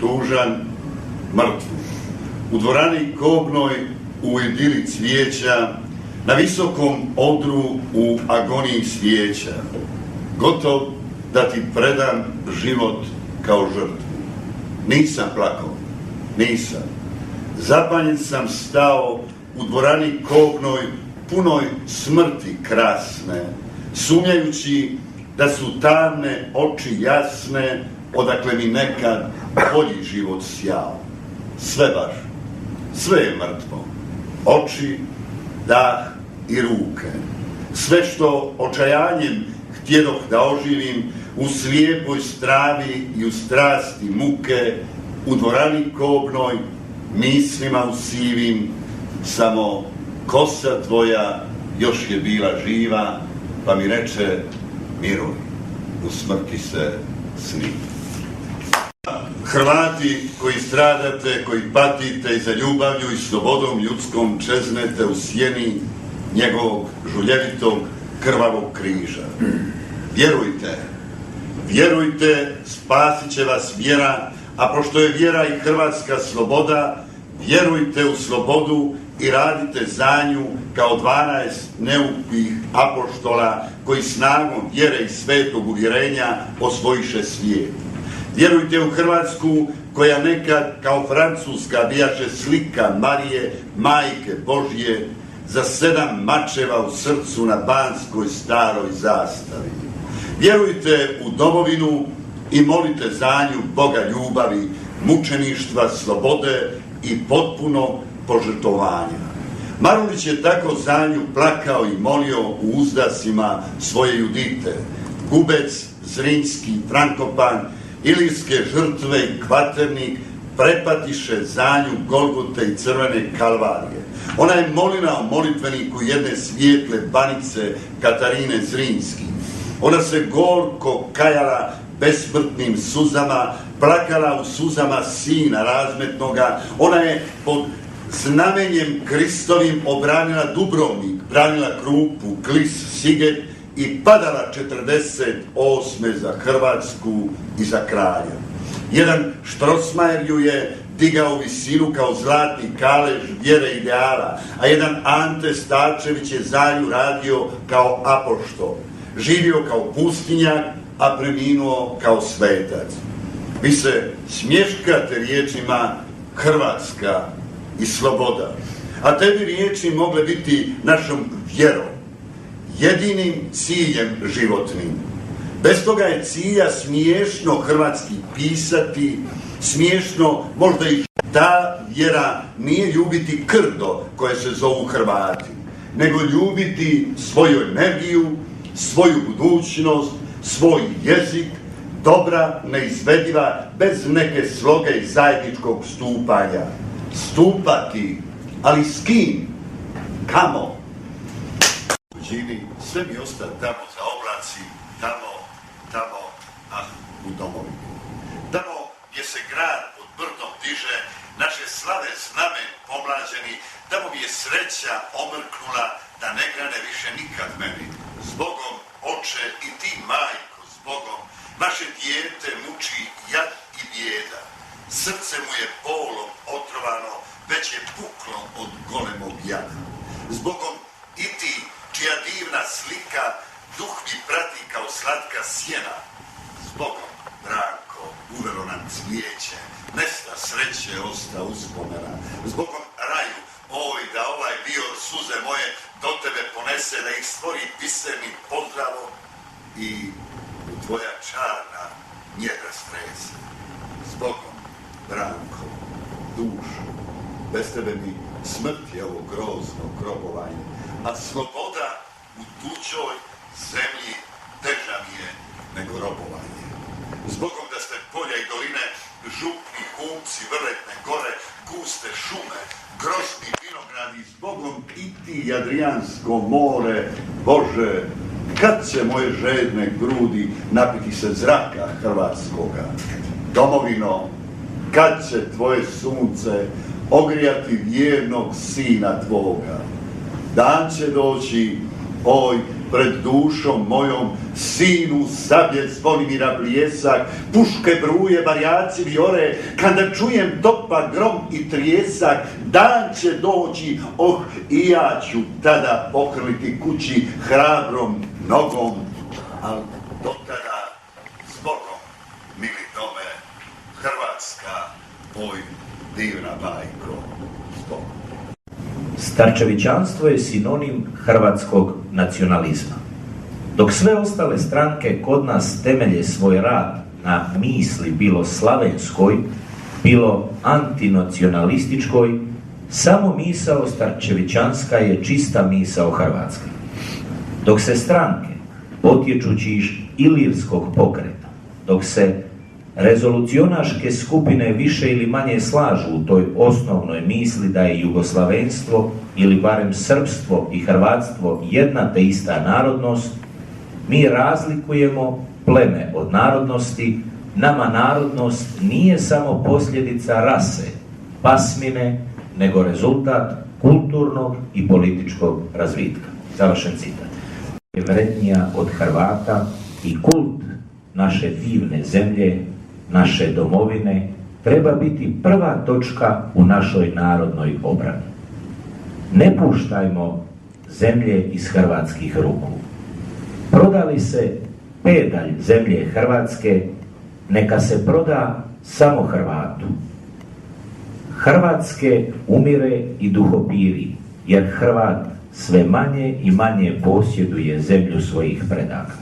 tužan, mrtvu. U dvorani kobnoj u idili cvijeća, na visokom odru u agoniji svijeća, gotov da ti predam život kao žrtvu. Nisam plakao, nisam. Zapanjen sam stao u dvorani kobnoj, punoj smrti krasne, sumnjajući da su tamne oči jasne, odakle mi nekad bolji život sjao. Sve baš, sve je mrtvo. Oči, dah i ruke. Sve što očajanjem htjedoh da oživim, u slijepoj stravi i u strasti muke, u dvorani kobnoj, mislima usivim, samo kosa tvoja još je bila živa, pa mi reče, miruj, u smrti se sni. Hrvati koji stradate, koji patite i za ljubavlju i slobodom ljudskom čeznete u sjeni njegovog žuljevitog krvavog križa. Vjerujte, vjerujte, spasit će vas vjera, a pošto je vjera i hrvatska sloboda, vjerujte u slobodu i radite za nju kao 12 neukih apoštola koji snagom vjere i svetog uvjerenja osvojiše svijet. Vjerujte u Hrvatsku koja nekad kao Francuska bijaše slika Marije, Majke Božje, za 7 mačeva u srcu na banskoj staroj zastavi. Vjerujte u domovinu i molite za nju Boga ljubavi, mučeništva, slobode i potpuno požrtvovanja. Marulić je tako za nju plakao i molio u uzdasima svoje Judite. Gubec, Zrinjski, Frankopan, Ilirske žrtve i Kvaternik prepatiše za nju Golgote i crvene kalvarije. Ona je molila o molitveniku jedne svijetle banice Katarine Zrinjski. Ona se gorko kajala besmrtnim suzama, plakala u suzama sina razmetnoga. Ona je pod znamenjem Kristovim obranila Dubrovnik, branila Krupu, Klis, Siget i padala 48. za Hrvatsku i za kralja. Jedan Štrosmajer ju je digao visinu kao zlatni kalež vjere ideala, a jedan Ante Starčević je za nju radio kao apoštol. Živio kao pustinjak, a preminuo kao svetac. Vi se smješkate riječima Hrvatska i sloboda, a te bi riječi mogle biti našom vjerom, jedinim ciljem životnim. Bez toga je cilja smiješno hrvatski pisati, smiješno možda i ta vjera nije ljubiti krdo koje se zovu Hrvati, nego ljubiti svoju energiju, svoju budućnost, svoj jezik, dobra, neizvediva, bez neke sloge i zajedničkog stupanja. Stupati, ali s kim? Kamo? Sve mi ostaje tamo za oblaci, tamo, u domovini. Tamo gdje se grad pod brdom diže, naše slave znamen pomlađeni, tamo mi je sreća omrknula da ne grane više nikad meni. Zbogom, oče, i ti, majko, zbogom, naše dijete muči jad i bijeda. Srce mu je bolom otrovano, već je puklo od golemog jada. Zbogom i ti, čija divna slika, duh mi prati kao slatka sjena. Zbogom, Branko, uvelo nam cvijeće, nesta sreće, osta uspomena. Zbogom, raju, oj, da ovaj dio suze moje do tebe ponese, da ih stvori pisanim pozdravom i u tvoja čarna njega strese. Zbogom, Branko, dušo, bez tebe mi smrt je ovo grozno grobovanje, a sloboda u tuđoj zemlji teža mi je nego robovanje. Zbogom da ste polja i doline, župni humci, vrletne gore, guste šume, grožni vinogradi, zbogom i ti Jadrijansko more, Bože, kad će moje žedne grudi napiti se zraka hrvatskoga? Domovino, kad će tvoje sunce ogrijati vjernog sina tvoga? Dan će doći, oj, pred dušom mojom, sinu sablje Zvonimira bljesak, puške bruje, barjaci vijore, kada čujem topa grom i trijesak, dan će doći, i ja ću tada pokrliti kući hrabrom nogom, ali do tada s Bogom, mili dome, Hrvatska, oj, divna bajko, s Bogom. Starčevićanstvo je sinonim hrvatskog nacionalizma. Dok sve ostale stranke kod nas temelje svoj rad na misli bilo slavenskoj, bilo antinacionalističkoj, samo misao starčevićanska je čista misao hrvatska. Dok se stranke, potječući iz ilirskog pokreta, dok se rezolucionaške skupine više ili manje slažu u toj osnovnoj misli da je jugoslavenstvo ili barem srpstvo i hrvatstvo jedna te ista narodnost, mi razlikujemo pleme od narodnosti. Nama narodnost nije samo posljedica rase, pasmine, nego rezultat kulturnog i političkog razvitka. Završen citat. Je vrednija od Hrvata i kult naše divne zemlje, naše domovine, treba biti prva točka u našoj narodnoj obrani. Ne puštajmo zemlje iz hrvatskih ruku. Prodali se pedalj zemlje Hrvatske, neka se proda samo Hrvatu. Hrvatske umire i duhopiri, jer Hrvat sve manje i manje posjeduje zemlju svojih predaka.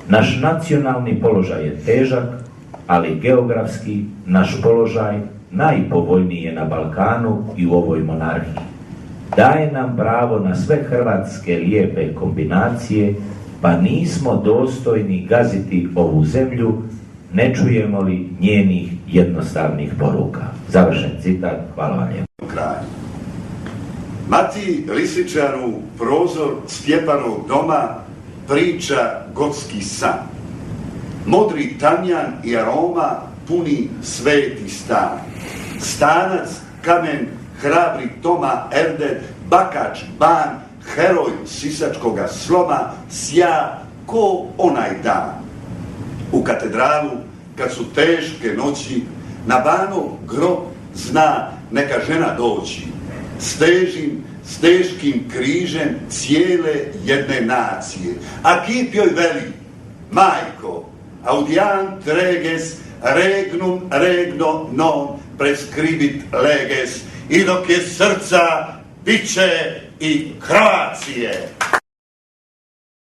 Naš nacionalni položaj je težak, ali geografski naš položaj najpovoljniji je na Balkanu i u ovoj monarhiji. Daje nam pravo na sve hrvatske lijepe kombinacije, pa nismo dostojni gaziti ovu zemlju, ne čujemo li njenih jednostavnih poruka. Završen citat, hvala vam lijepo. Matiji Lisičaru prozor Stjepanovog doma priča gotski san. Modri tamjan i aroma puni sveti stan. Stanac, kamen, hrabri Toma Erde, bakač, ban, heroj sisačkoga sloma, sja ko onaj dan. U katedralu, kad su teške noći, na Banov grob zna neka žena doći, s teškim križem cijele jedne nacije. A kip joj veli, majko, audiant reges, regnum regno non prescribit leges, i dok je srca, bit će i Hrvacije.